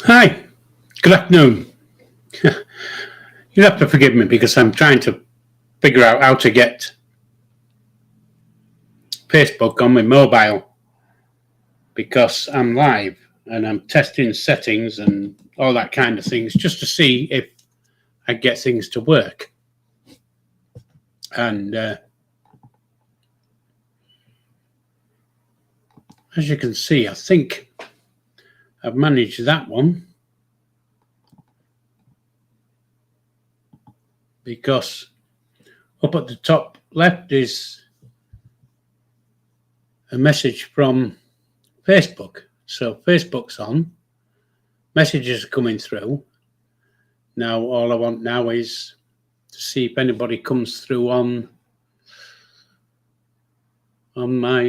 Hi, good afternoon. You'll have to forgive me because I'm trying to figure out how to get Facebook on my mobile because I'm live and I'm testing settings and all that kind of things just to see if I get things to work. And as you can see, I think I've managed that one because up at the top left is a message from Facebook. So Facebook's on, messages are coming through. Now all I want now is to see if anybody comes through on my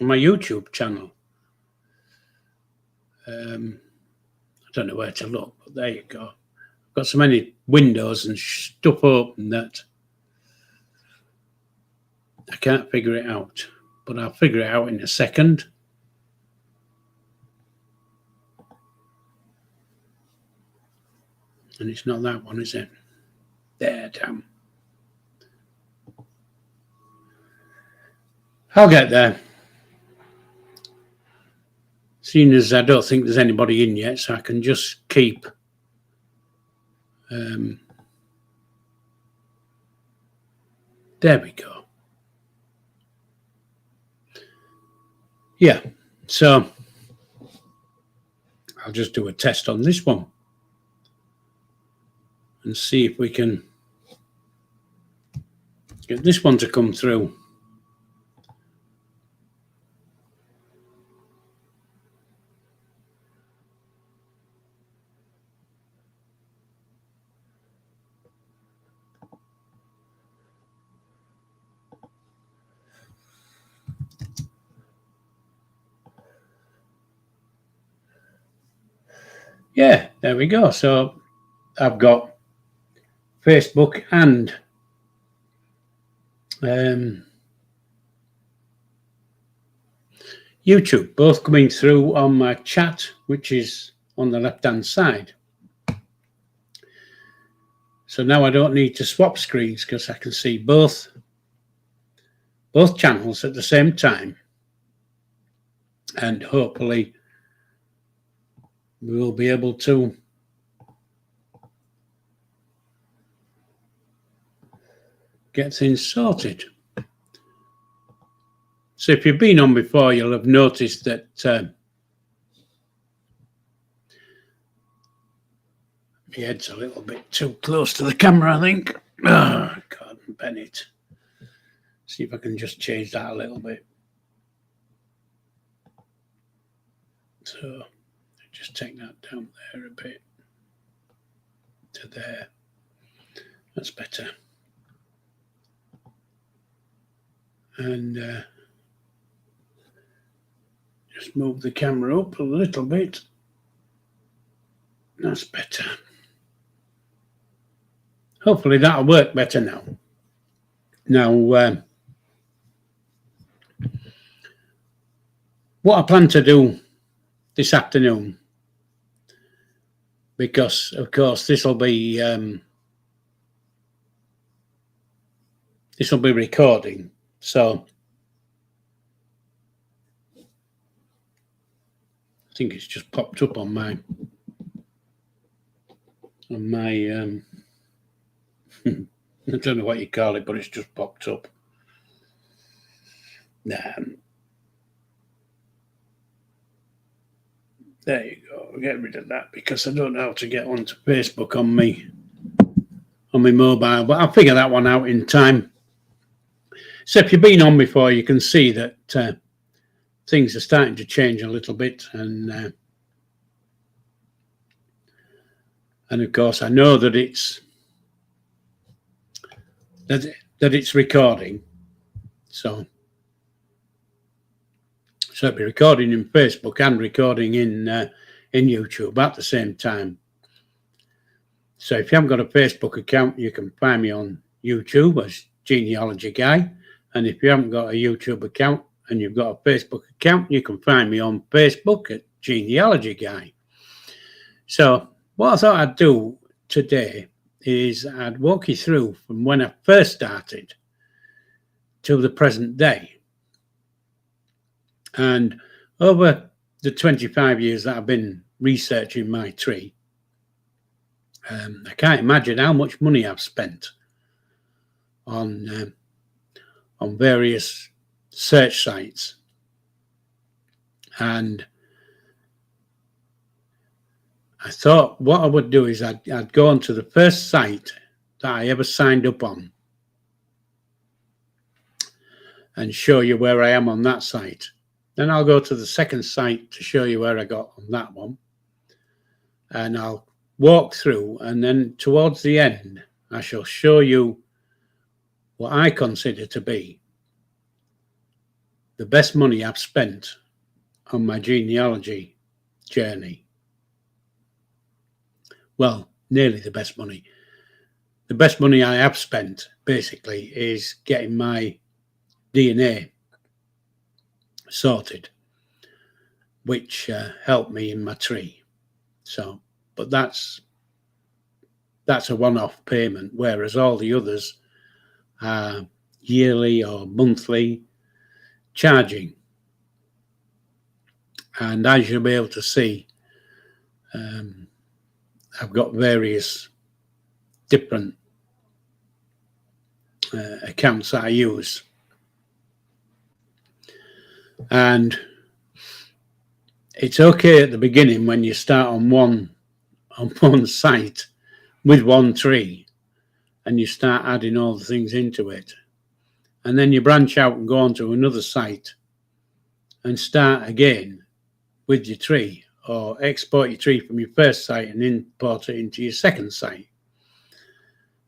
YouTube channel. I don't know where to look, but there you go. I've got so many windows and stuff open that I can't figure it out, but I'll figure it out in a second. And it's not that one, is it? There, damn. I'll get there. Seeing as I don't think there's anybody in yet, so I can just keep there we go. Yeah, so I'll just do a test on this one and see if we can get this one to come through. Yeah, there we go. So I've got Facebook and YouTube both coming through on my chat, which is on the left-hand side. So now I don't need to swap screens because I can see both channels at the same time. And hopefully we will be able to get things sorted. So if you've been on before, you'll have noticed that my head's a little bit too close to the camera, I think. Oh, God, Bennett. See if I can just change that a little bit. So just take that down there a bit to there. That's better. And just move the camera up a little bit. That's better. Hopefully that'll work better now. Now, what I plan to do this afternoon, because of course this will be recording, so I think it's just popped up on my I don't know what you call it, but it's just popped up. There you go. I'll get rid of that because I don't know how to get onto Facebook on my mobile, but I'll figure that one out in time. So if you've been on before, you can see that things are starting to change a little bit, and of course I know that it's recording, so it'll be recording in Facebook and recording in YouTube at the same time. So if you haven't got a Facebook account, you can find me on YouTube as Genealogy Guy, and if you haven't got a YouTube account and you've got a Facebook account, you can find me on Facebook at genealogy guy. So what I thought I'd do today is I'd walk you through from when I first started to the present day. And over the 25 years that I've been researching my tree, I can't imagine how much money I've spent on various search sites. And I thought what I would do is I'd go onto the first site that I ever signed up on and show you where I am on that site. Then I'll go to the second site to show you where I got on that one. And I'll walk through, and then towards the end, I shall show you what I consider to be the best money I've spent on my genealogy journey. Well, nearly the best money. The best money I have spent, basically, is getting my DNA sorted, which helped me in my tree. So, but that's a one-off payment, whereas all the others are yearly or monthly charging. And as you'll be able to see, I've got various different accounts that I use. And it's okay at the beginning when you start on one site with one tree and you start adding all the things into it. And then you branch out and go on to another site and start again with your tree, or export your tree from your first site and import it into your second site.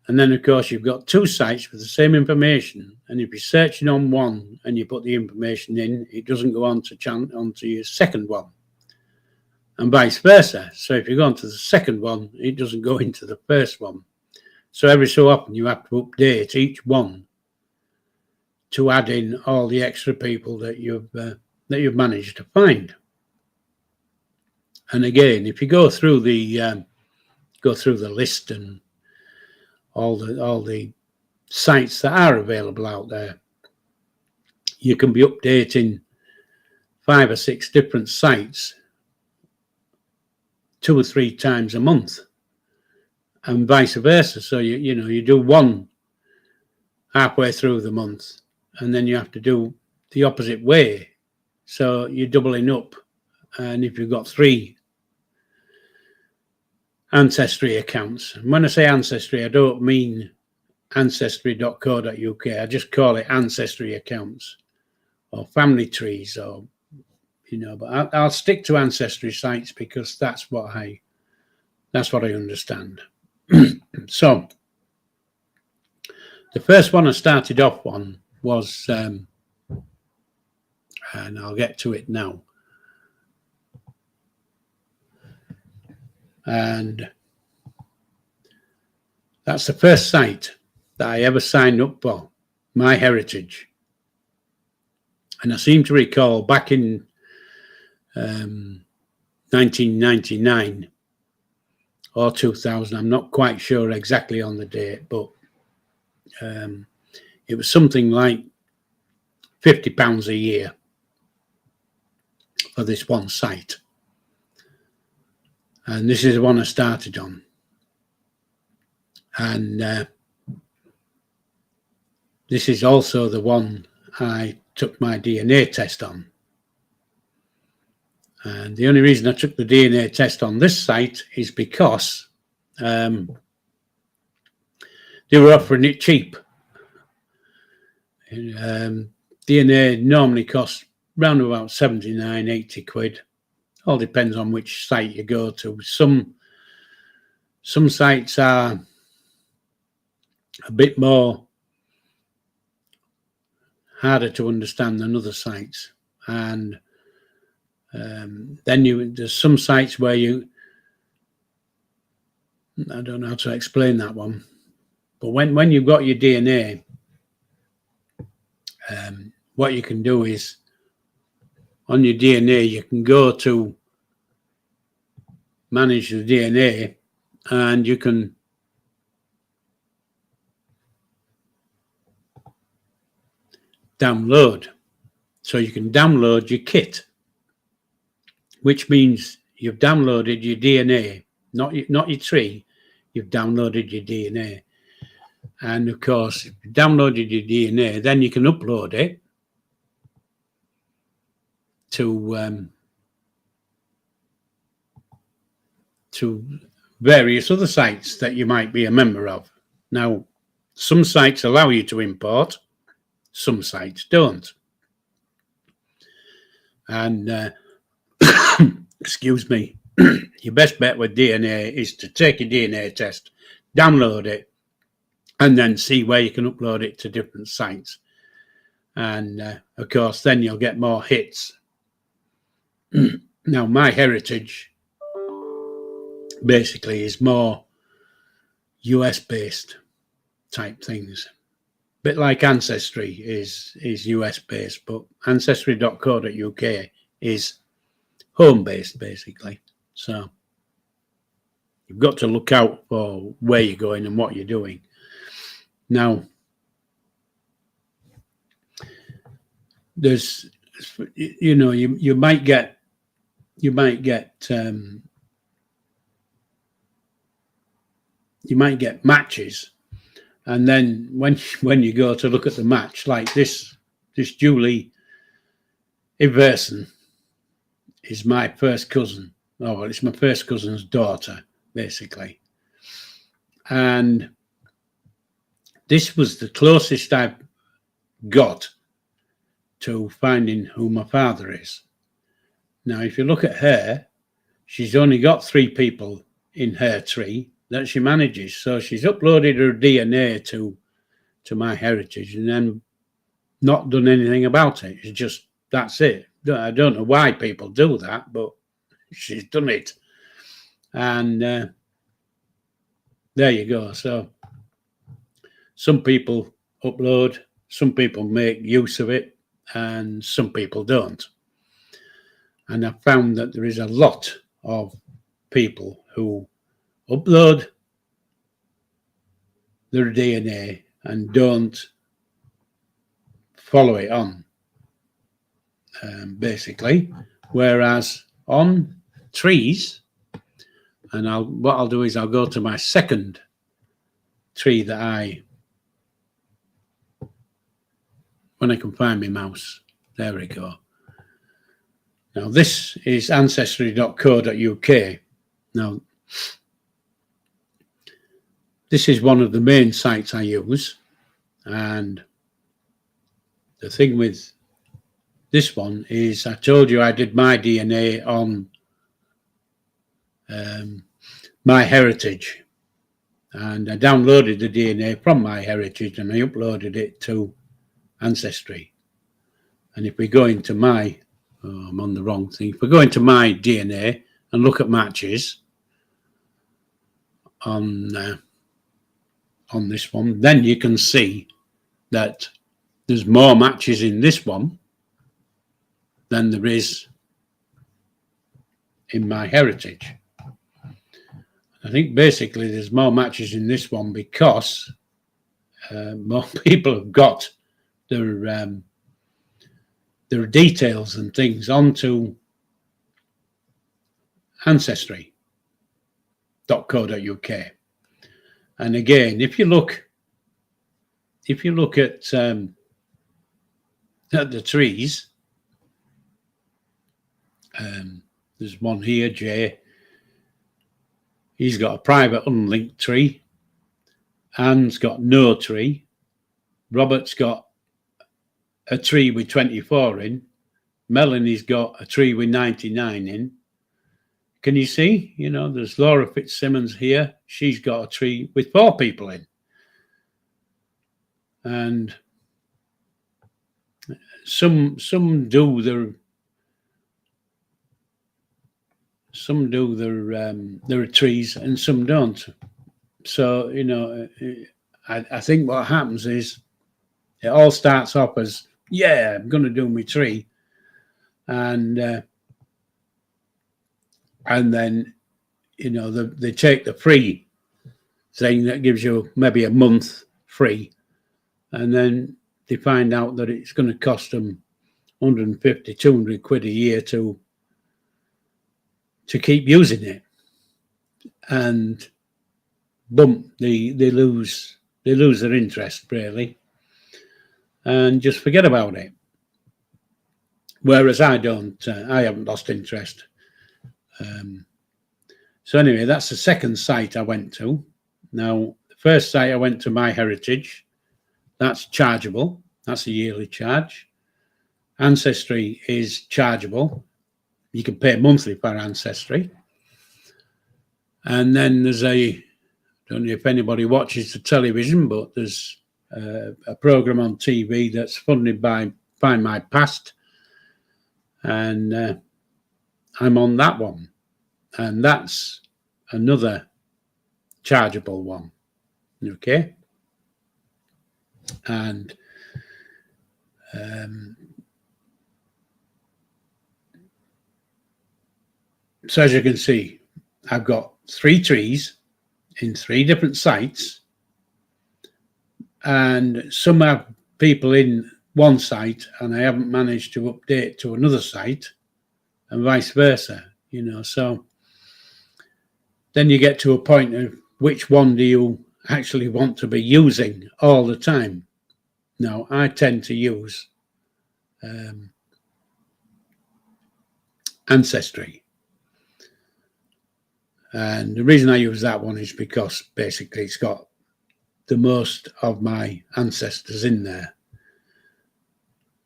And then, of course, you've got two sites with the same information. And if you're searching on one and you put the information in, it doesn't go on onto your second one. And vice versa. So if you go onto the second one, it doesn't go into the first one. So every so often you have to update each one to add in all the extra people that you've managed to find. And again, if you go through the list and all the sites that are available out there, you can be updating 5 or 6 different sites 2 or 3 times a month, and vice versa. So you do one halfway through the month, and then you have to do the opposite way. So you're doubling up. And if you've got 3 Ancestry accounts, and when I say Ancestry, I don't mean ancestry.co.uk. I just call it Ancestry accounts or family trees, or but I'll stick to Ancestry sites because that's what I understand. So the first one I started off on was, and I'll get to it now. And that's the first site that I ever signed up for, MyHeritage. And I seem to recall back in 1999 or 2000, I'm not quite sure exactly on the date, but it was something like £50 a year for this one site. And this is the one I started on. And this is also the one I took my DNA test on. And the only reason I took the DNA test on this site is because they were offering it cheap. DNA normally costs around about 79, 80 quid. All depends on which site you go to. Some sites are a bit more harder to understand than other sites, and then there's some sites where I don't know how to explain that one, but when you've got your DNA, what you can do is on your DNA you can go to manage the DNA, and you can download. So you can download your kit, which means you've downloaded your DNA, not your tree. You've downloaded your DNA. And of course, if you downloaded your DNA, then you can upload it to various other sites that you might be a member of. Now, some sites allow you to import, some sites don't. And excuse me, your best bet with DNA is to take your DNA test, download it, and then see where you can upload it to different sites. And of course, then you'll get more hits. Now, MyHeritage basically is more US based type things. A bit like Ancestry is US based, but Ancestry.co.uk is home based basically. So you've got to look out for where you're going and what you're doing. Now, there's, you know, you might get matches, and then when you go to look at the match, like this Julie Iverson is my first cousin. Oh, well, it's my first cousin's daughter, basically. And this was the closest I've got to finding who my father is. Now, if you look at her, she's only got 3 people in her tree that she manages. So she's uploaded her DNA to MyHeritage and then not done anything about it. It's just, that's it. I don't know why people do that, but she's done it. And there you go. So some people upload, some people make use of it, and some people don't. And I found that there is a lot of people who upload their DNA and don't follow it on, basically. Whereas on trees, and what I'll do is I'll go to my second tree that when I can find my mouse, there we go. Now this is Ancestry.co.uk. Now this is one of the main sites I use, and the thing with this one is I told you I did my DNA on MyHeritage, and I downloaded the DNA from MyHeritage and I uploaded it to Ancestry. And if we go into I'm on the wrong thing. If we go into my DNA and look at matches on this one, then you can see that there's more matches in this one than there is in MyHeritage. I think basically there's more matches in this one because more people have got their details and things onto Ancestry.co.uk. And again, if you look at the trees, there's one here, Jay. He's got a private unlinked tree. Anne's got no tree. Robert's got a tree with 24 in. Melanie's got a tree with 99 in. Can you see? You know, there's Laura Fitzsimmons here. She's got a tree with 4 people in. And some do their trees and some don't. So, you know, I think what happens is it all starts off as, yeah, I'm going to do my tree. And then you know, they take the free thing that gives you maybe a month free, and then they find out that it's going to cost them 150, 200 quid a year to keep using it, and boom, they lose their interest really, and just forget about it. Whereas I haven't lost interest. So anyway, that's the second site I went to. Now, the first site I went to, MyHeritage, that's chargeable. That's a yearly charge. Ancestry is chargeable. You can pay monthly for Ancestry. And then there's I don't know if anybody watches the television, but there's a program on TV that's funded by Find My Past. And I'm on that one. And that's another chargeable one. Okay. And so as you can see, I've got 3 trees in 3 different sites, and some have people in one site and I haven't managed to update to another site, and vice versa, you know. So then you get to a point of which one do you actually want to be using all the time. Now, I tend to use Ancestry. And the reason I use that one is because basically it's got the most of my ancestors in there.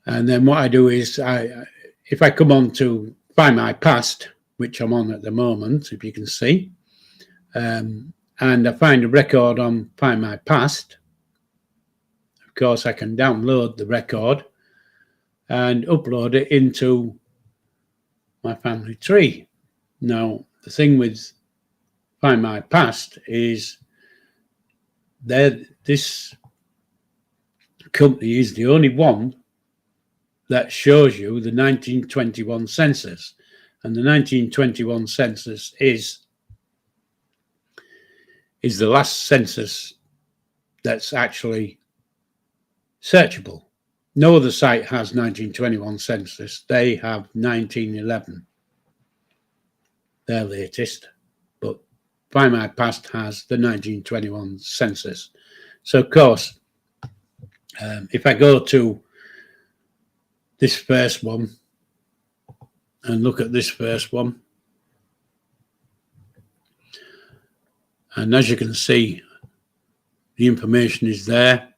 And then what I do is, if I come on to Find My Past, which I'm on at the moment, if you can see, and I find a record on Find My Past, of course I can download the record and upload it into my family tree. Now, the thing with Find My Past is this company is the only one that shows you the 1921 census, and the 1921 census is the last census that's actually searchable. No other site has 1921 census. They have 1911, their latest, but Find My Past has the 1921 census. So of course, if I go to this first one and look at this first one, and as you can see, the information is there.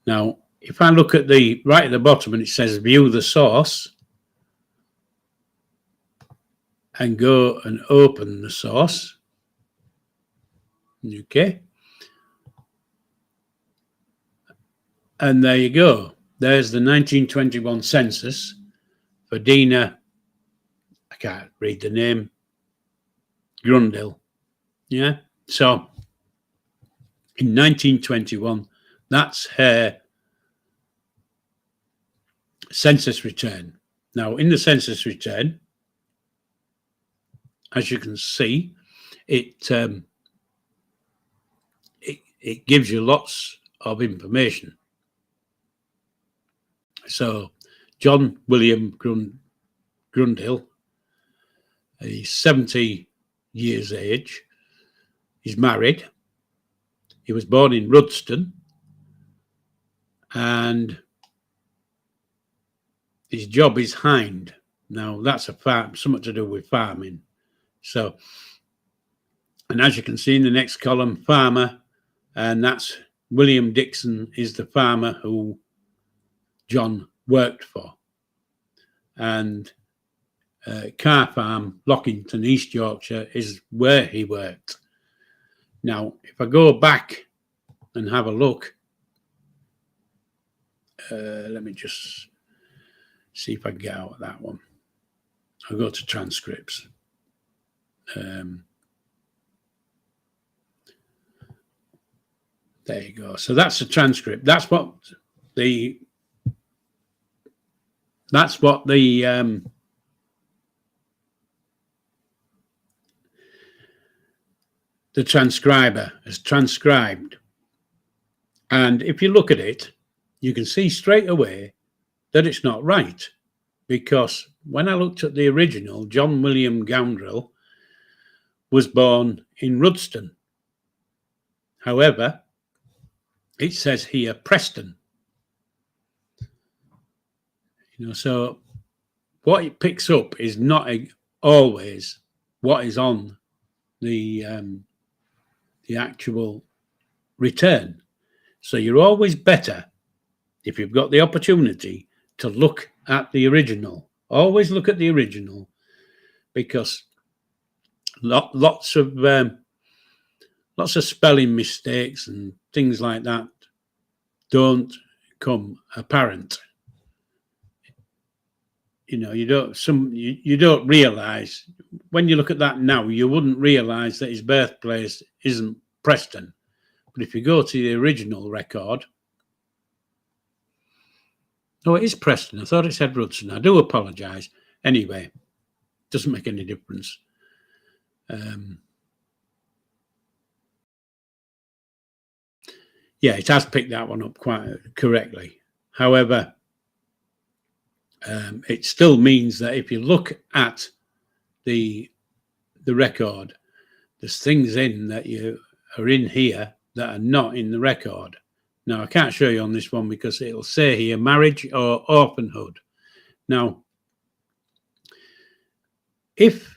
Now, if I look at the right at the bottom and it says view the source, and go and open the source, okay, and there you go. There's the 1921 census for Dina, I can't read the name, Grundle. Yeah, so in 1921, that's her census return. Now, in the census return, as you can see, it gives you lots of information. So, John William Grundle, he's 70 years age. He's married. He was born in Rudston, and his job is hind. Now, that's a farm, something to do with farming. So, and as you can see in the next column, farmer, and that's William Dixon is the farmer who John worked for. And Car Farm, Lockington, East Yorkshire, is where he worked. Now, if I go back and have a look, let me just see if I can get out of that one. I'll go to transcripts. There you go. So that's the transcript. That's what the the transcriber has transcribed. And if you look at it, you can see straight away that it's not right. Because when I looked at the original, John William Goundrell was born in Rudston. However, it says here Preston. So what it picks up is not always what is on the actual return. So you're always better, if you've got the opportunity, to look at the original. Always look at the original, because lots of spelling mistakes and things like that don't come apparent. You don't realize, when you look at that now, you wouldn't realize that his birthplace isn't Preston. But if you go to the original record, oh, it is Preston. I thought it said Rudston. I do apologize. Anyway, doesn't make any difference. Yeah, it has picked that one up quite correctly. However, it still means that if you look at the record, there's things in that you are in here that are not in the record. Now, I can't show you on this one because it'll say here marriage or orphanhood. Now, if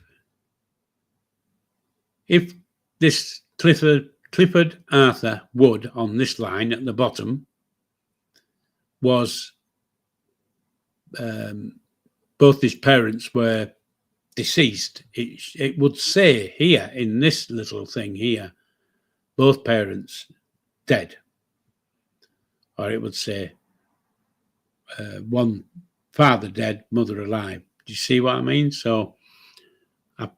this Clifford Arthur Wood on this line at the bottom was both his parents were deceased, it would say here in this little thing here, both parents dead, or it would say one father dead, mother alive. Do you see what I mean? So I've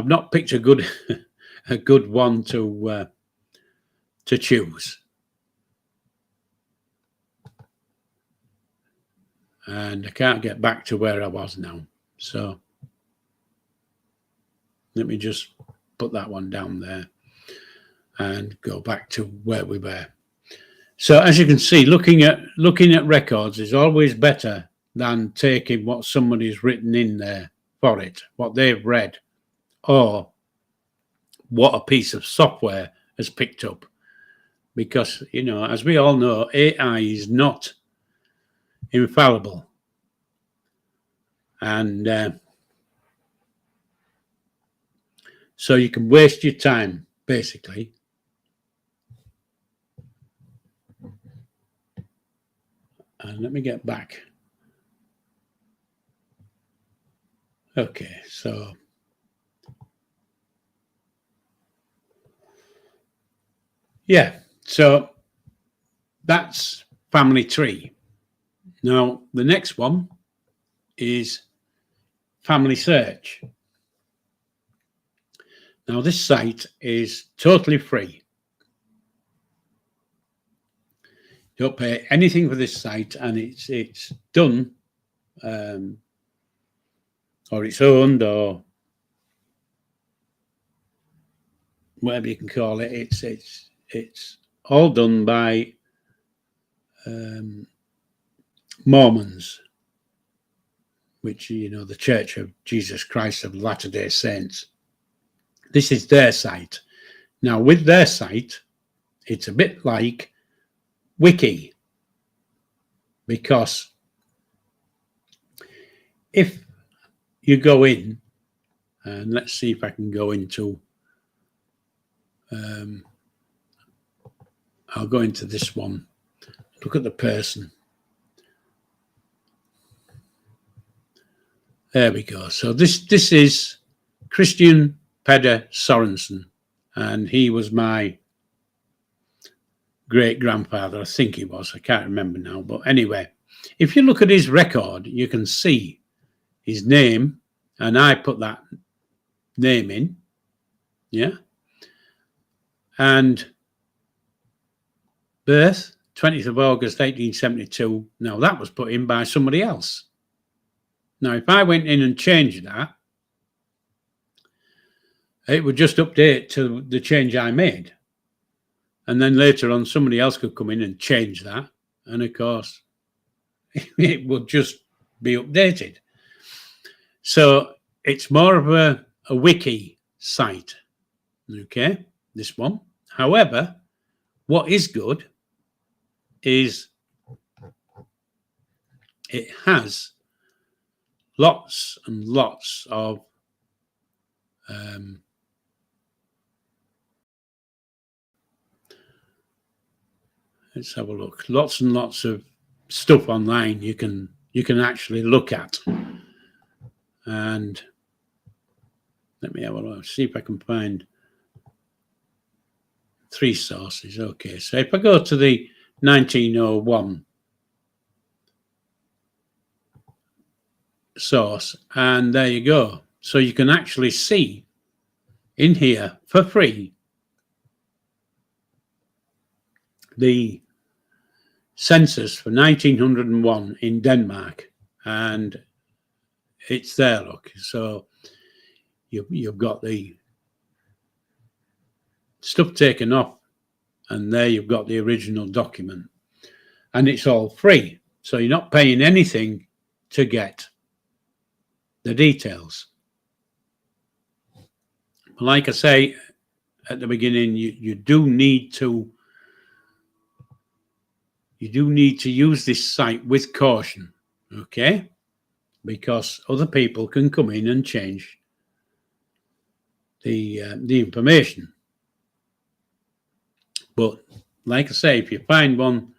not picked a good a good one to choose. And I can't get back to where I was now. So let me just put that one down there and go back to where we were. So as you can see, looking at records is always better than taking what somebody's written in there for it, what they've read, or what a piece of software has picked up. Because, as we all know, AI is not infallible. And so you can waste your time, basically. And let me get back. Okay, so yeah, so that's family tree. Now, the next one is family search. Now, this site is totally free. You don't pay anything for this site, and it's done, or it's owned, or whatever you can call it. It's all done by Mormons, which, the Church of Jesus Christ of Latter-day Saints. This is their site. Now, with their site, it's a bit like Wiki, because if you go in, and let's see if I can go into, I'll go into this one. Look at the person. There we go. So this is Christian Peder Sorensen, and he was my great-grandfather. I think he was. I can't remember now. But anyway, if you look at his record, you can see his name, and I put that name in, yeah, and birth, 20th of August, 1872. Now, that was put in by somebody else. Now, if I went in and changed that, it would just update to the change I made. And then later on, somebody else could come in and change that. And of course, it would just be updated. So it's more of a wiki site. Okay, this one. However, what is good is it has lots and lots of let's have a look. Lots and lots of stuff online you can actually look at. And let me have a look, see if I can find 3 sources. Okay, so if I go to the 1901 source, and there you go. So you can actually see in here for free the census for 1901 in Denmark, and it's there, look. So you've got the stuff taken off, and there you've got the original document, and it's all free, so you're not paying anything to get the details. Like I say at the beginning, you do need to use this site with caution, okay? Because other people can come in and change the information. But like I say, if you find one,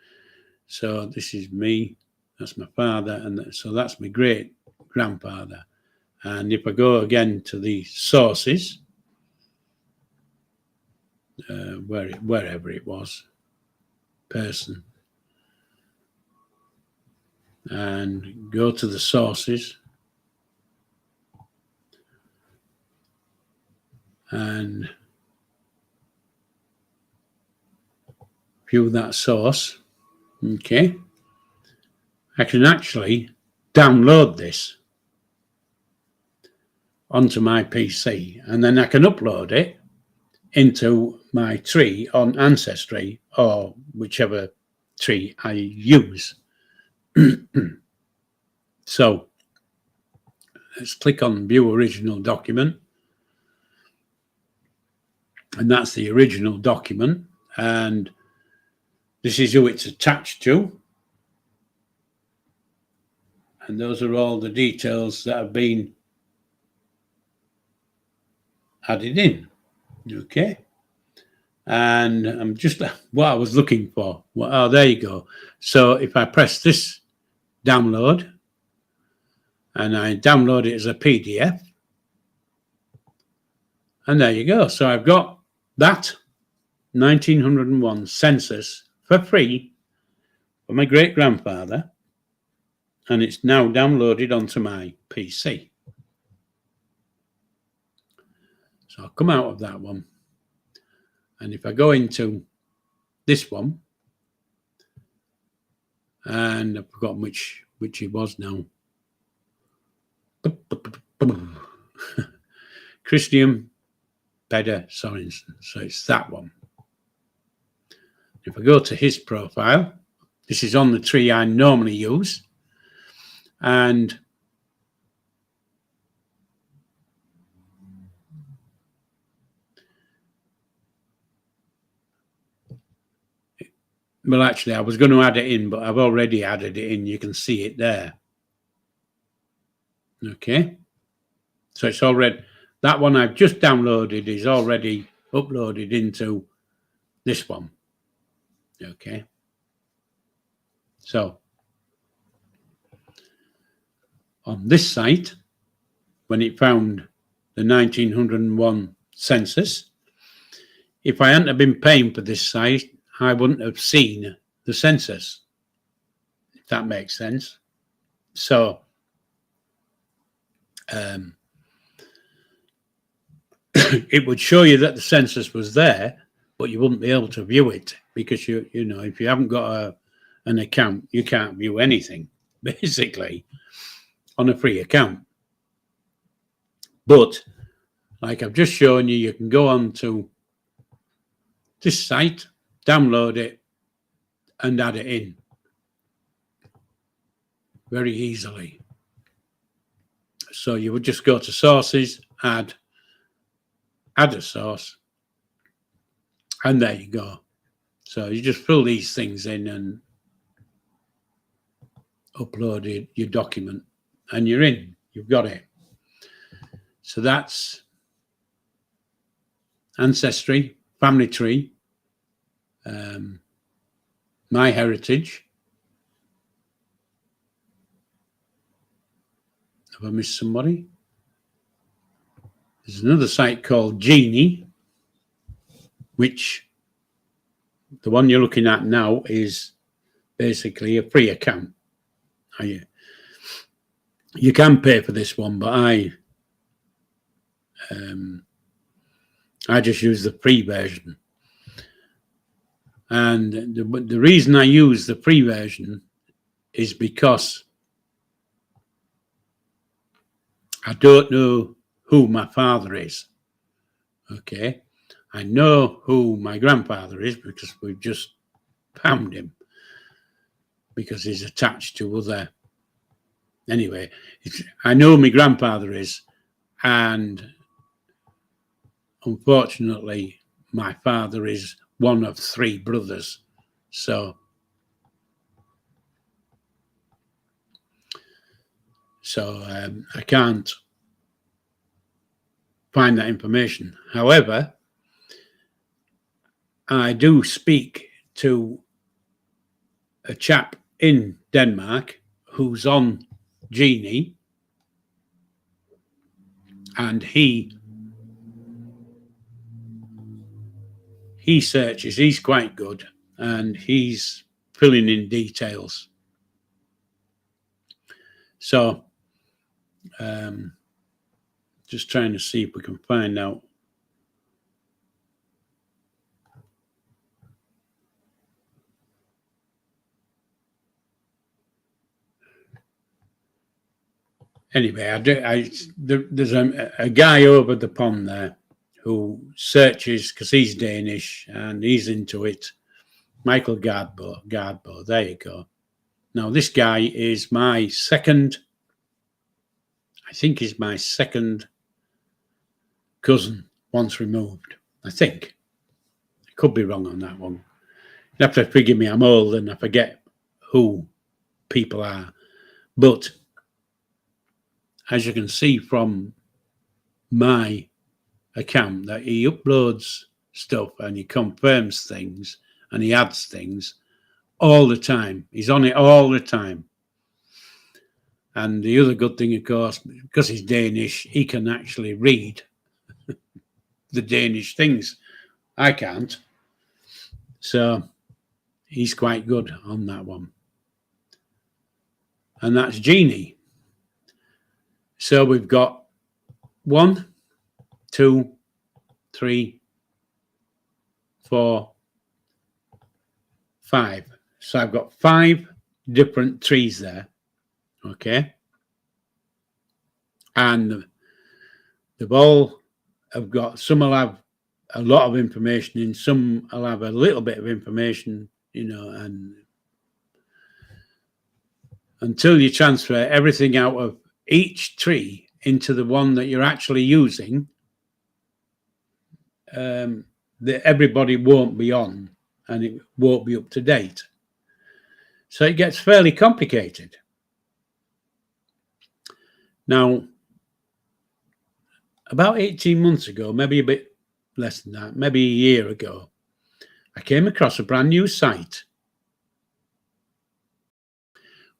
so this is me, that's my father, and so that's my great grandfather. And if I go again to the sources, wherever it was, person, and go to the sources, and view that source. Okay, I can actually download this onto my PC, and then I can upload it into my tree on Ancestry or whichever tree I use. So let's click on View Original Document, and that's the original document, and this is who it's attached to, and those are all the details that have been added in. Okay, and I'm just what I was looking for. Well, oh, there you go. So if I press this download, and I download it as a PDF, and there you go. So I've got that 1901 census for free for my great grandfather, and it's now downloaded onto my PC. So I'll come out of that one, and if I go into this one, and I've forgotten which it was now. Christian Peder Sorensen. So it's that one. If I go to his profile, this is on the tree I normally use, and well, actually, I was going to add it in, but I've already added it in. You can see it there. Okay, so it's already, that one I've just downloaded is already uploaded into this one. Okay, so on this site, when it found the 1901 census, if I hadn't been paying for this site, I wouldn't have seen the census, if that makes sense. So it would show you that the census was there, but you wouldn't be able to view it because you know, if you haven't got an account, you can't view anything basically on a free account. But like I've just shown you, you can go on to this site, download it, and add it in very easily. So you would just go to sources, add a source, and there you go. So you just fill these things in and upload your document, and you're in. You've got it. So that's Ancestry, Family Tree, My Heritage. Have I missed somebody? There's another site called Genie, which the one you're looking at now is basically a free account. You can pay for this one, but I just use the free version. And the reason I use the free version is because I don't know who my father is. Okay. I know who my grandfather is because we've just found him, because he's attached to other. Anyway, I know who my grandfather is, and unfortunately, my father is one of 3 brothers. So I can't find that information. However, I do speak to a chap in Denmark who's on Genie, and he searches. He's quite good, and he's filling in details. So just trying to see if we can find out. Anyway, there's a guy over the pond there who searches, because he's Danish and he's into it. Michael Gardbo, there you go. Now, this guy is my second, I think he's my second cousin, once removed. I think. I could be wrong on that one. You have to forgive me, I'm old and I forget who people are. But as you can see from my account, that he uploads stuff and he confirms things and he adds things all the time. He's on it all the time. And the other good thing, of course, because he's Danish, he can actually read the Danish things. I can't. So he's quite good on that one. And that's Genie. So we've got 1, 2, 3, 4, 5. So I've got 5 different trees there. Okay. And they've all have got, some will have a lot of information in, some will have a little bit of information, you know, and until you transfer everything out of each tree into the one that you're actually using, everybody won't be on and it won't be up to date. So it gets fairly complicated. Now, about 18 months ago, maybe a bit less than that, maybe a year ago, I came across a brand new site,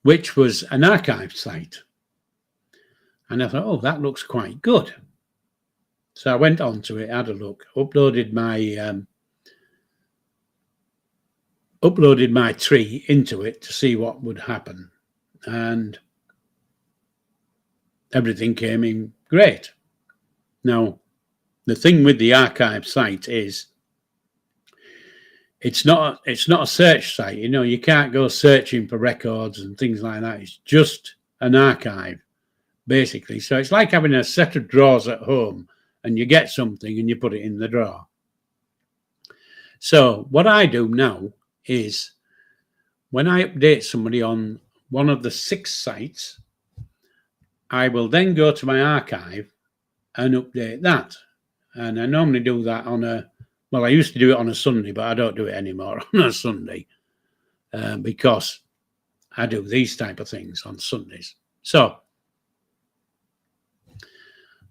which was an archive site. And I thought, oh, that looks quite good. So I went on to it, had a look, uploaded my tree into it to see what would happen. And everything came in great. Now, the thing with the archive site is it's not a search site. You know, you can't go searching for records and things like that. It's just an archive, basically. So it's like having a set of drawers at home and you get something and you put it in the drawer. So what I do now is when I update somebody on one of the 6 sites, I will then go to my archive and update that. And I normally do that on I used to do it on a Sunday, but I don't do it anymore on a Sunday because I do these type of things on Sundays. So I'm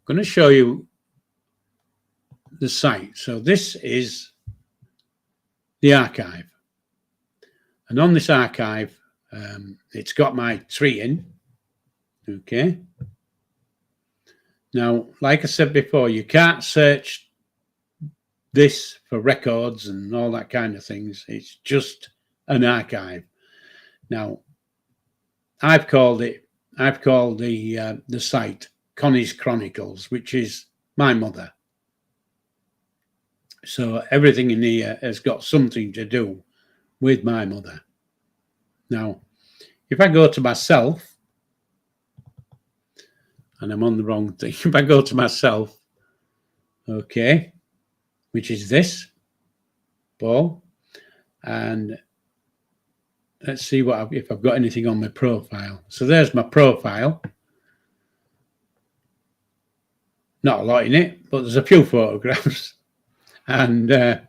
going to show you the site. So this is the archive. And on this archive, it's got my tree in. Okay. Now, like I said before, you can't search this for records and all that kind of things. It's just an archive. Now, I've called the site Connie's Chronicles, which is my mother. So everything in here has got something to do with my mother. Now, if I go to myself, and I'm on the wrong thing. If I go to myself, okay, which is this, Paul, and let's see if I've got anything on my profile. So there's my profile. Not a lot in it, but there's a few photographs. And as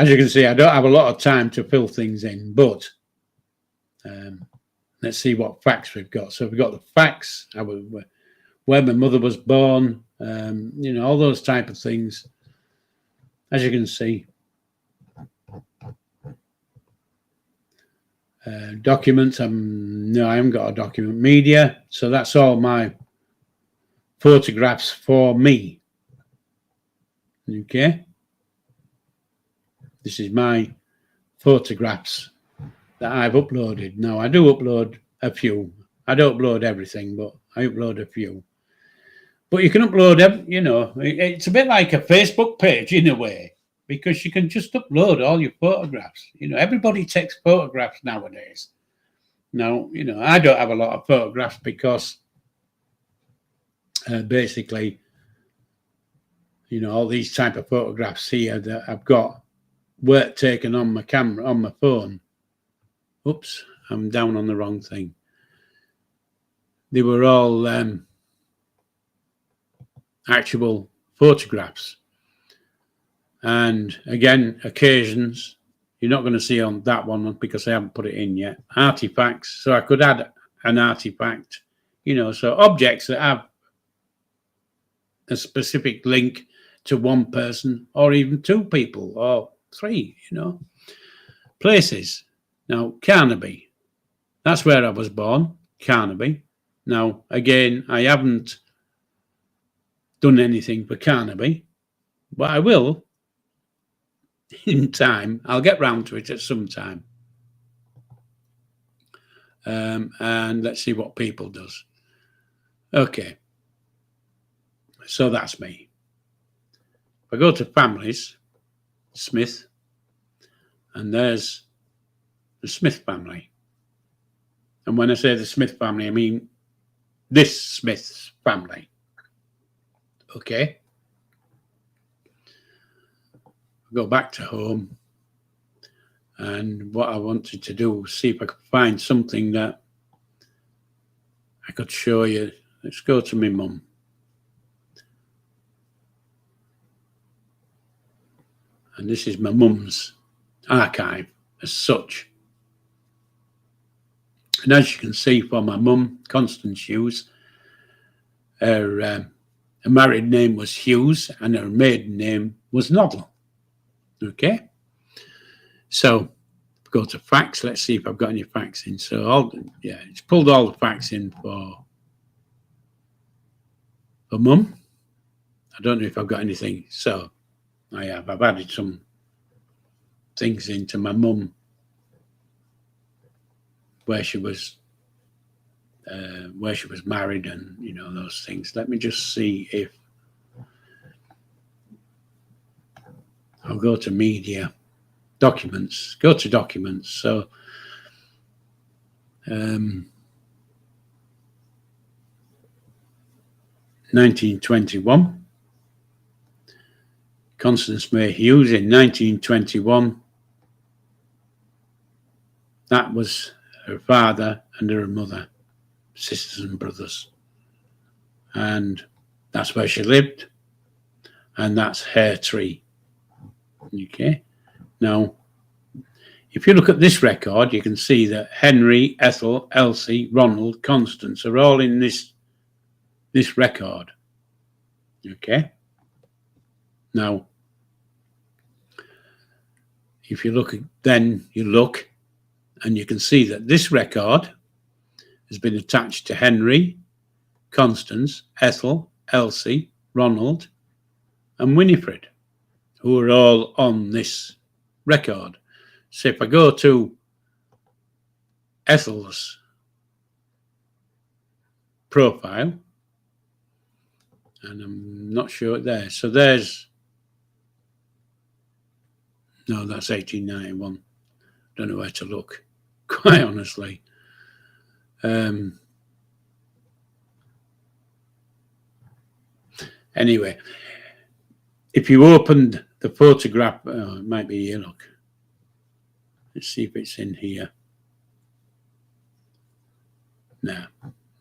you can see, I don't have a lot of time to fill things in, but let's see what facts we've got. So we've got the facts, where my mother was born, all those type of things. As you can see, documents. No, I haven't got a document. Media. So that's all my photographs for me. Okay. This is my photographs that I've uploaded. Now, I do upload a few. I don't upload everything, but I upload a few. But you can upload, it's a bit like a Facebook page in a way, because you can just upload all your photographs. Everybody takes photographs nowadays. Now, I don't have a lot of photographs because basically, all these type of photographs here that I've got work taken on my camera, on my phone. Oops, I'm down on the wrong thing. They were all actual photographs. And again, occasions, you're not going to see on that one because I haven't put it in yet. Artifacts, so I could add an artifact, so objects that have a specific link to one person or even 2 people or 3, Places. Now, Carnaby, that's where I was born, Carnaby. Now, again, I haven't done anything for Carnaby, but I will in time. I'll get round to it at some time. And let's see what people does. Okay. So that's me. If I go to families, Smith, and there's the Smith family. And when I say the Smith family, I mean this Smith's family. Okay. Go back to home. And what I wanted to do was see if I could find something that I could show you. Let's go to my mum. And this is my mum's archive as such. And as you can see for my mum, Constance Hughes, her married name was Hughes and her maiden name was Noddle. Okay. So go to facts. Let's see if I've got any facts in. So it's pulled all the facts in for mum. I don't know if I've got anything. So I have. I've added some things into my mum where she was married and those things. Let me just see if I'll go to media, documents, go to documents. So 1921. Constance May Hughes in 1921. That was her father and her mother, sisters and brothers. And that's where she lived. And that's her tree. Okay. Now, if you look at this record, you can see that Henry, Ethel, Elsie, Ronald, Constance are all in this record. Okay. Now, if you look, then you look, and you can see that this record has been attached to Henry, Constance, Ethel, Elsie, Ronald, and Winifred, who are all on this record. So if I go to Ethel's profile, and I'm not sure there. So there's, no, that's 1891. Don't know where to look, quite honestly. Anyway, if you opened the photograph, it might be here, look. Let's see if it's in here. No,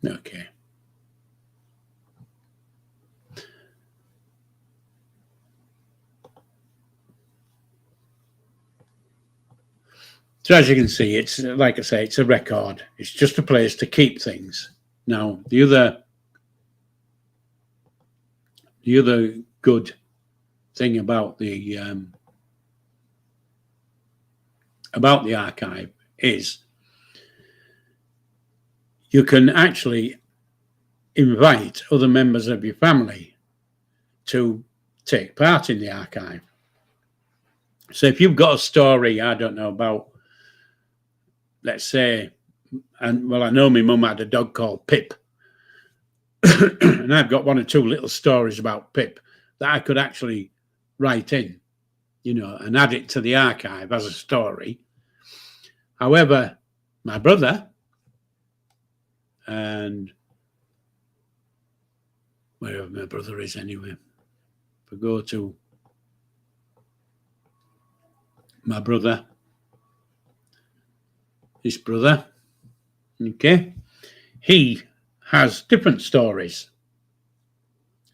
okay. So as you can see, it's like I say, it's a record. It's just a place to keep things. Now, the other good thing about the archive is you can actually invite other members of your family to take part in the archive. So if you've got a story, I don't know, about, let's say, and well, I know my mum had a dog called Pip, and I've got one or two little stories about Pip that I could actually write in, and add it to the archive as a story. However, my brother, and wherever my brother is anyway, if I go to my brother, his brother, okay, he has different stories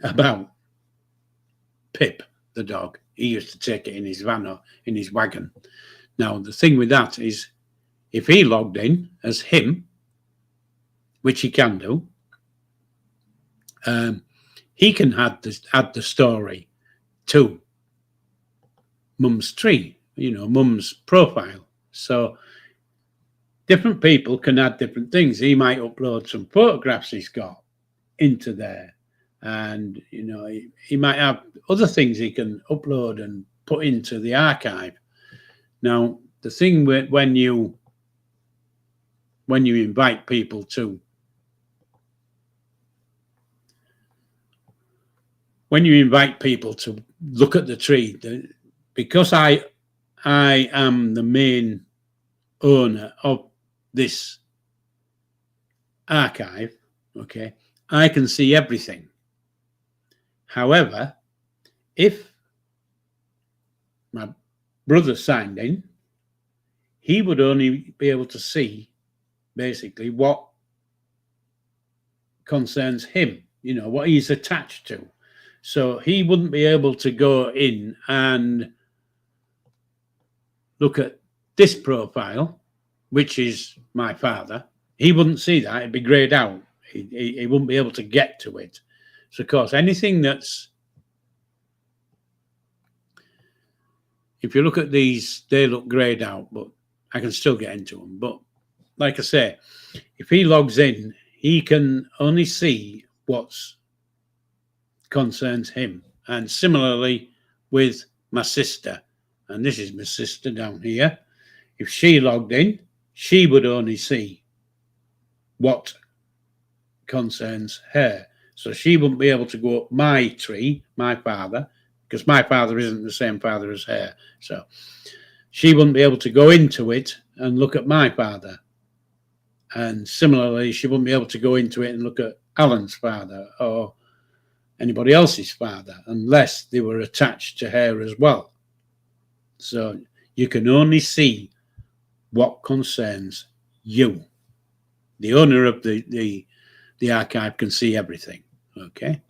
about Pip, the dog. He used to take it in his van or in his wagon. Now, the thing with that is, if he logged in as him, which he can do, he can add the story to Mum's tree, Mum's profile. So different people can add different things. He might upload some photographs he's got into there, and he might have other things he can upload and put into the archive. Now, the thing with when you invite people to look at the tree, because I am the main owner of this archive, okay, I can see everything. However, if my brother signed in, he would only be able to see basically what concerns him, what he's attached to. So he wouldn't be able to go in and look at this profile, which is my father. He wouldn't see that. It'd be grayed out. He wouldn't be able to get to it. So, of course, anything that's, if you look at these, they look grayed out, but I can still get into them. But like I say, if he logs in, he can only see what concerns him. And similarly with my sister, and this is my sister down here, if she logged in, she would only see what concerns her. So she wouldn't be able to go up my tree, my father, because my father isn't the same father as her. So she wouldn't be able to go into it and look at my father. And similarly, she wouldn't be able to go into it and look at Alan's father, or anybody else's father unless they were attached to her as well. So you can only see what concerns you. The owner of the archive can see everything. Okay.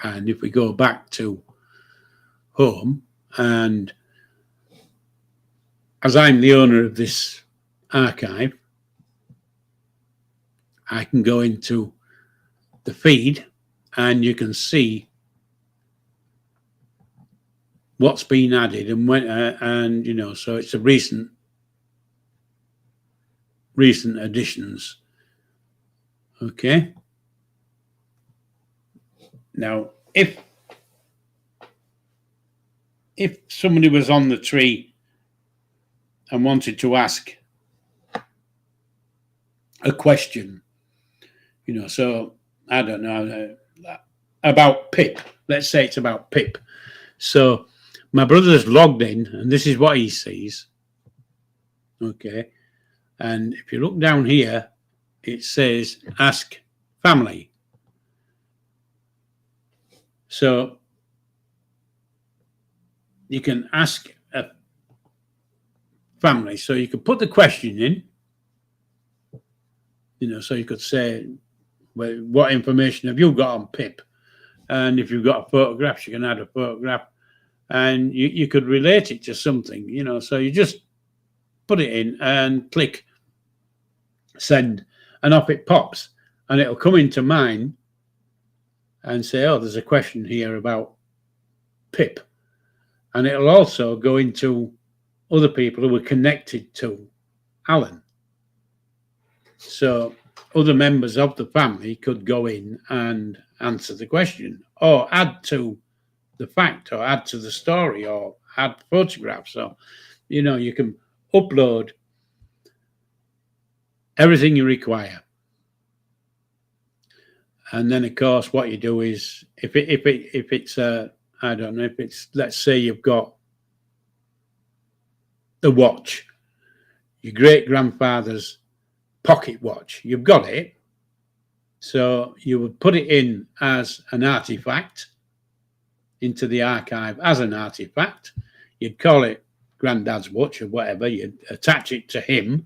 And if we go back to home, and as I'm the owner of this archive, I can go into the feed and you can see what's been added and when, and you know, so it's a recent additions. Okay. Now, if somebody was on the tree and wanted to ask a question, you know, so I don't know, about Pip. Let's say it's about Pip. So my brother's logged in, and this is what he sees. Okay. And if you look down here, it says ask family. So you can ask a family. So you could put the question in, you know, so you could say, well, what information have you got on Pip? And if you've got a photograph, you can add a photograph, and you could relate it to something, you know. So you just put it in and click send, and off it pops, and it'll come into mine and say, oh, there's a question here about Pip. And it'll also go into other people who are connected to Alan. So other members of the family could go in and answer the question, or add to the fact, or add to the story, or add photographs. So, you know, you can upload everything you require. And then, of course, what you do is, if it's I don't know, if it's, let's say you've got the watch, your great grandfather's pocket watch, you've got it. So you would put it in as an artifact into the archive as an artifact. You'd call it Granddad's watch or whatever. You'd attach it to him,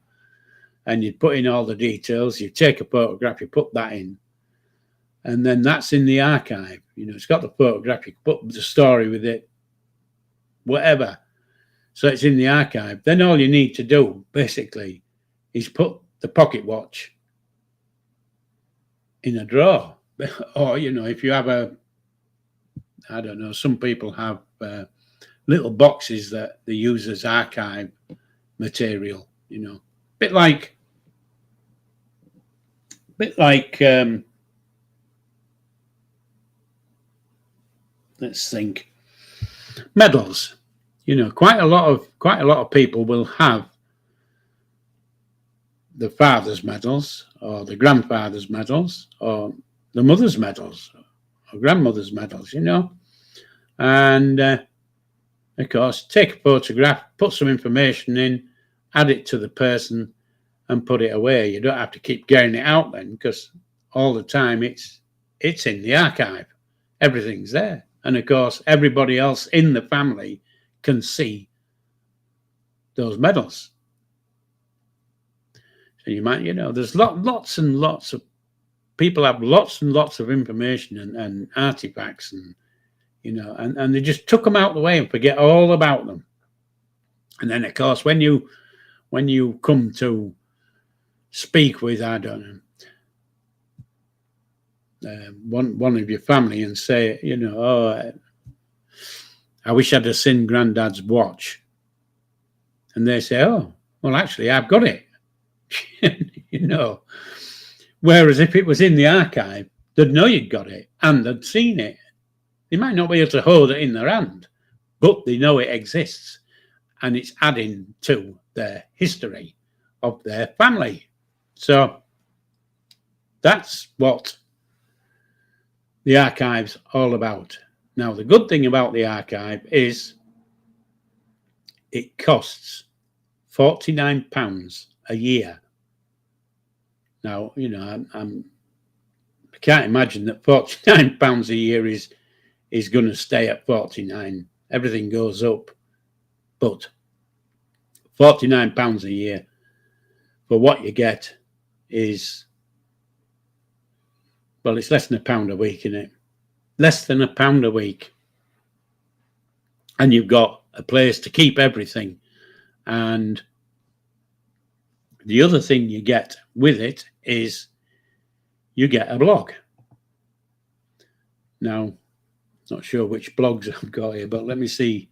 and you'd put in all the details. You take a photograph, you put that in, and then that's in the archive. You know, it's got the photograph, you put the story with it, whatever. So it's in the archive. Then all you need to do, basically, is put the pocket watch in a drawer. Or, you know, if you have I don't know, some people have little boxes that they use as archive material, you know, bit like let's think, medals. You know, quite a lot of people will have the father's medals, or the grandfather's medals, or the mother's medals, or grandmother's medals, you know. And of course, take a photograph, put some information in, add it to the person, and put it away. You don't have to keep getting it out then, because all the time it's in the archive. Everything's there. And of course, everybody else in the family can see those medals. So you might, you know, there's lots and lots of people have lots and lots of information and artifacts, and you know, and they just took them out of the way and forget all about them. And then, of course, when you come to speak with, I don't know, one of your family and say, you know, oh, I wish I'd have seen Granddad's watch, and they say, oh, well, actually, I've got it. You know, whereas if it was in the archive, they'd know you'd got it and they'd seen it. They might not be able to hold it in their hand, but they know it exists, and it's adding to their history of their family. So that's what the archive's all about. Now, the good thing about the archive is it costs £49 a year. Now, you know, I'm I can't imagine that £49 a year is going to stay at 49. Everything goes up, but £49 a year for what you get is, well, it's less than £1 a week, isn't it? Less than £1 a week, and you've got a place to keep everything. And the other thing you get with it is you get a blog. Now, not sure which blogs I've got here, but let me see.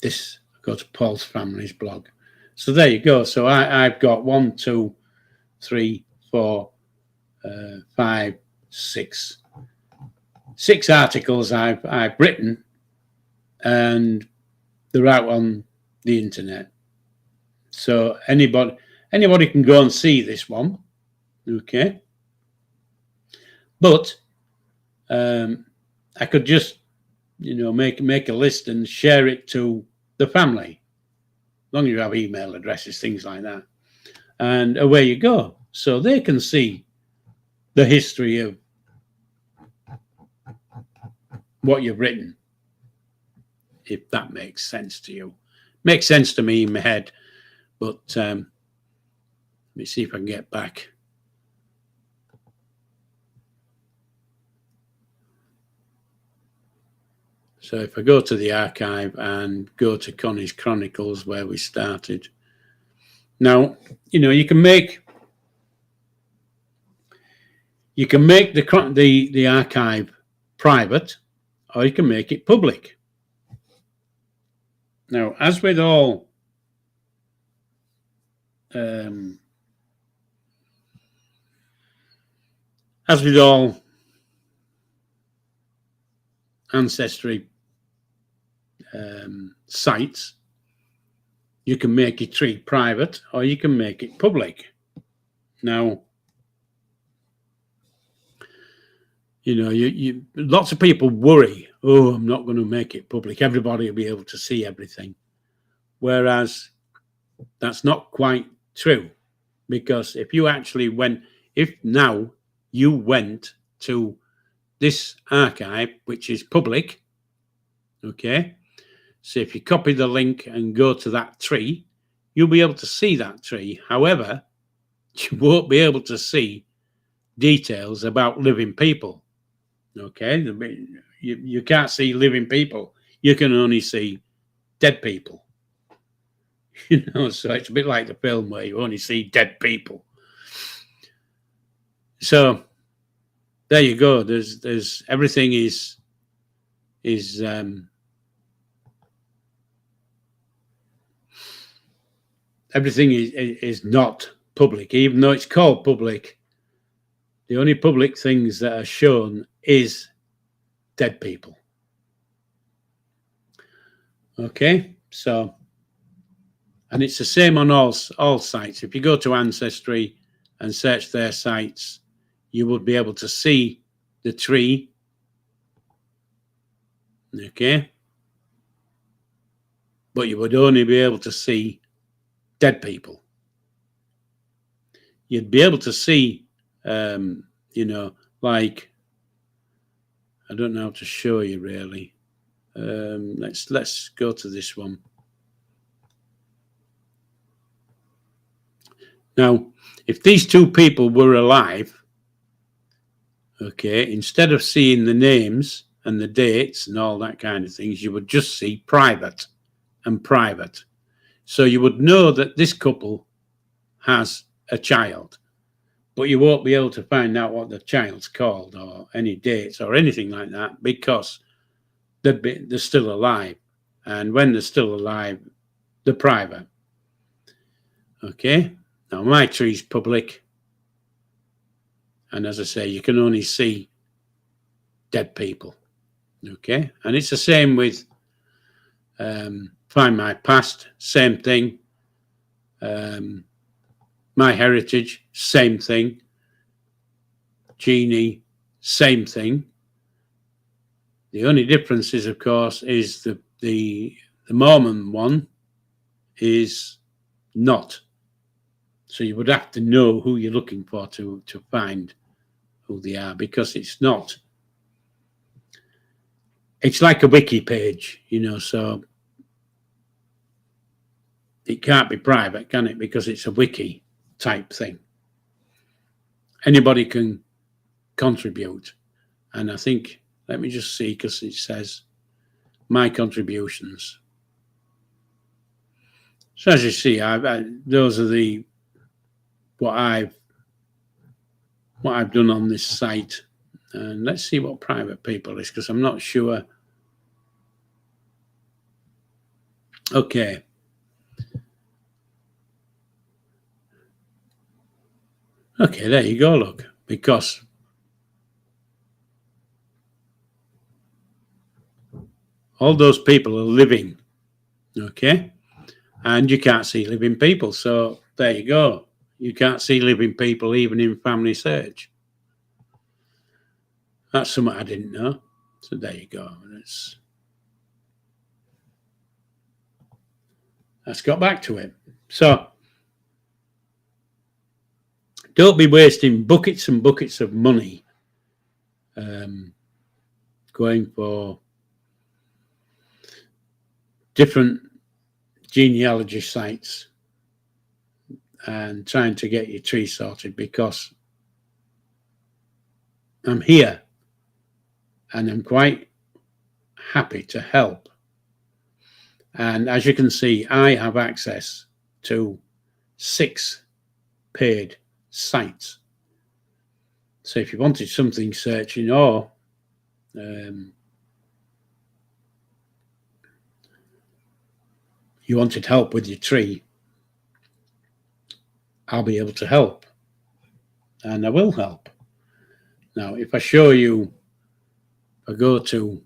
This, go to Paul's Family's blog. So there you go. So I've got 1, 2, 3, 4, 5, 6 articles I've written, and they're out on the internet. So anybody can go and see this one, okay? But I could just, make a list and share it to the family, as long as you have email addresses, things like that, and away you go. So they can see the history of what you've written, if that makes sense to you. Makes sense to me in my head, but let me see if I can get back. So if I go to the archive and go to Connie's Chronicles, where we started. Now, you can make the archive private, or you can make it public. Now, as with all Ancestry sites, you can make your tree private or you can make it public. Now, lots of people worry, I'm not going to make it public, everybody will be able to see everything. Whereas that's not quite true, because if now you went to this archive, which is public, okay, so if you copy the link and go to that tree, you'll be able to see that tree. However, you won't be able to see details about living people, okay? You can't see living people. You can only see dead people. So it's a bit like the film where you only see dead people. So there you go. There's everything is everything is not public, even though it's called public. The only public things that are shown is dead people. Okay, so, and it's the same on all sites. If you go to Ancestry and search their sites, you will be able to see the tree. Okay, but you would only be able to see dead people. You'd be able to see, like, I don't know how to show you really. Let's go to this one. Now, if these two people were alive, okay, instead of seeing the names and the dates and all that kind of things, you would just see private and private. So you would know that this couple has a child, but you won't be able to find out what the child's called or any dates or anything like that, because they're still alive. And when they're still alive, they're private. Okay, now my tree's public, and as I say, you can only see dead people. Okay, and it's the same with Find My Past, same thing. My Heritage, same thing. Genie, same thing. The only difference is, of course, is the Mormon one is not So you would have to know who you're looking for to find who they are, because it's not. It's like a wiki page, so it can't be private, can it? Because it's a wiki type thing. Anybody can contribute. And I think, let me just see, because it says my contributions. So as you see, those are what I've done on this site. And let's see what private people is, because I'm not sure. Okay. Okay, there you go, look. Because all those people are living, okay? And you can't see living people. So there you go. You can't see living people even in family search. That's something I didn't know. So there you go. Let's got back to it. So don't be wasting buckets and buckets of money going for different genealogy sites and trying to get your tree sorted, because I'm here and I'm quite happy to help. And as you can see, I have access to 6 paid sites. So if you wanted something searching, or you wanted help with your tree, I'll be able to help, and I will help. Now, if I show you, I go to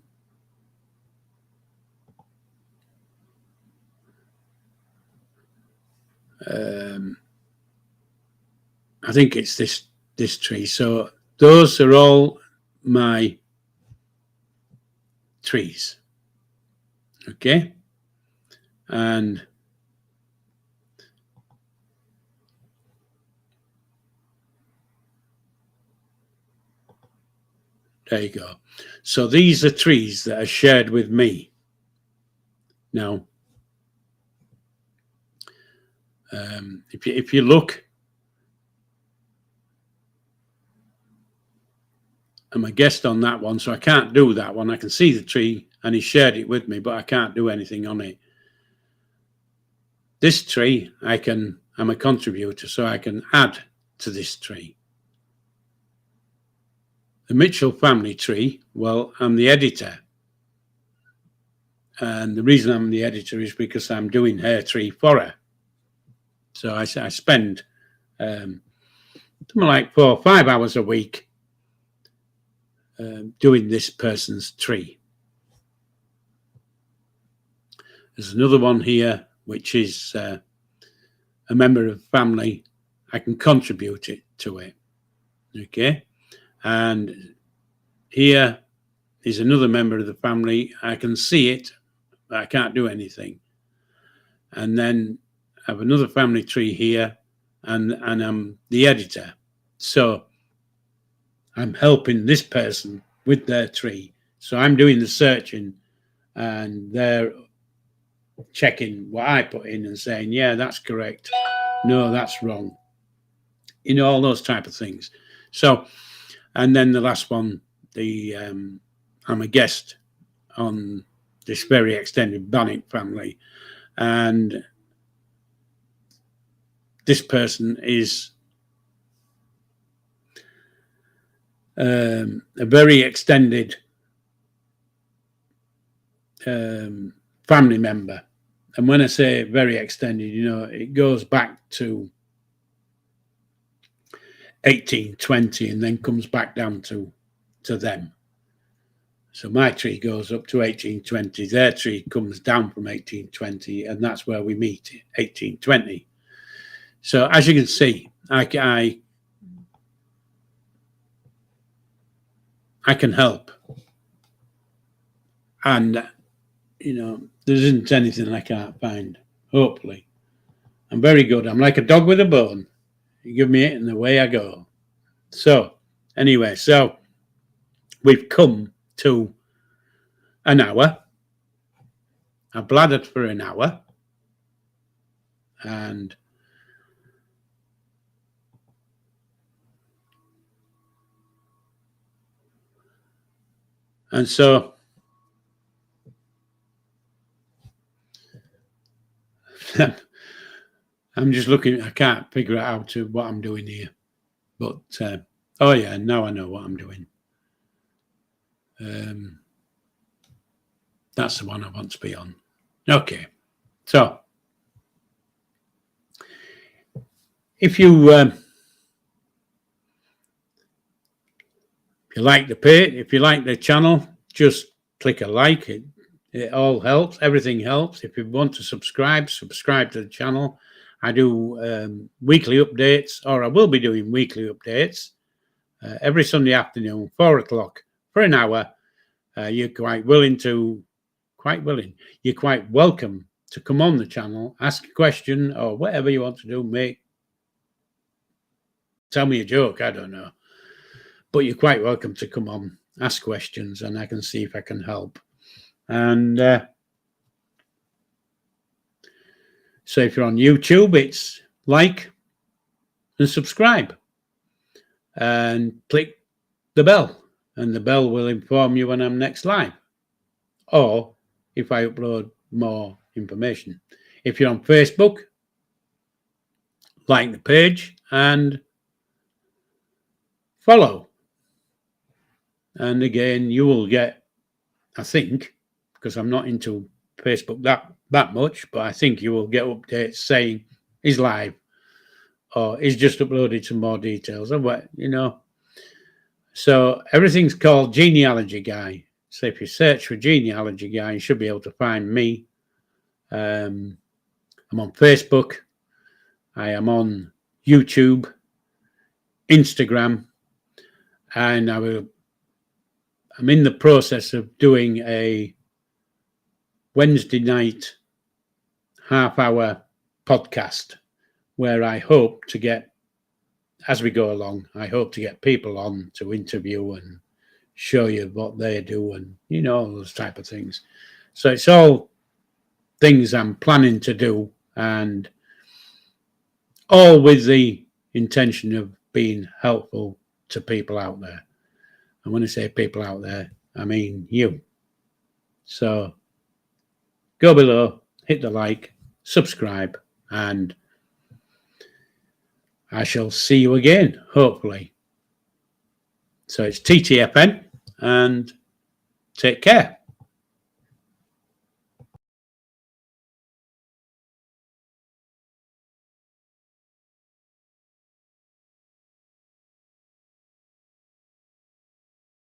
I think it's this tree. So those are all my trees. Okay. And there you go. So these are trees that are shared with me. Now, if you look, I'm a guest on that one, so I can't do that one. I can see the tree and he shared it with me, but I can't do anything on it. This tree, I'm a contributor, so I can add to this tree. The Mitchell family tree, well, I'm the editor. And the reason I'm the editor is because I'm doing her tree for her. So I spend something like 4 or 5 hours a week doing this person's tree. There's another one here, which is a member of the family. I can contribute to it. Okay. And here is another member of the family. I can see it, but I can't do anything. And then I have another family tree here, and I'm the editor. So I'm helping this person with their tree. So I'm doing the searching, and they're checking what I put in and saying, yeah, that's correct. No, that's wrong. All those type of things. So, and then the last one, I'm a guest on this very extended Bannock family, and this person is a very extended family member. And when I say very extended, it goes back to 1820 and then comes back down to them. So my tree goes up to 1820. Their tree comes down from 1820, and that's where we meet, 1820. So as you can see, I can help. And, there isn't anything I can't find, hopefully. I'm very good. I'm like a dog with a bone. You give me it and away I go. So, anyway, so we've come to an hour. I've bladdered for an hour. And so I'm just looking. I can't figure out what I'm doing here. But, oh yeah, now I know what I'm doing. That's the one I want to be on. Okay. So, if you like the page, if you like the channel, just click a like. It all helps. Everything helps. If you want to subscribe to the channel. I do weekly updates, or I will be doing weekly updates every Sunday afternoon, 4 o'clock, for an hour. You're quite welcome to come on the channel, ask a question, or whatever you want to do. Tell me a joke, I don't know. But you're quite welcome to come on, ask questions, and I can see if I can help. And so if you're on YouTube, it's like and subscribe and click the bell, and the bell will inform you when I'm next live, or if I upload more information. If you're on Facebook, like the page and follow. And again, you will get, I think, because I'm not into Facebook that much, but I think you will get updates saying he's live or he's just uploaded some more details or what, So everything's called Genealogy Guy. So if you search for Genealogy Guy, you should be able to find me. I'm on Facebook. I am on YouTube, Instagram, and I'm in the process of doing a Wednesday night half-hour podcast where I hope to get, as we go along, I hope to get people on to interview and show you what they do and, all those type of things. So it's all things I'm planning to do, and all with the intention of being helpful to people out there. And when I say people out there, I mean you. So go below, hit the like, subscribe, and I shall see you again, hopefully. So it's TTFN, and take care.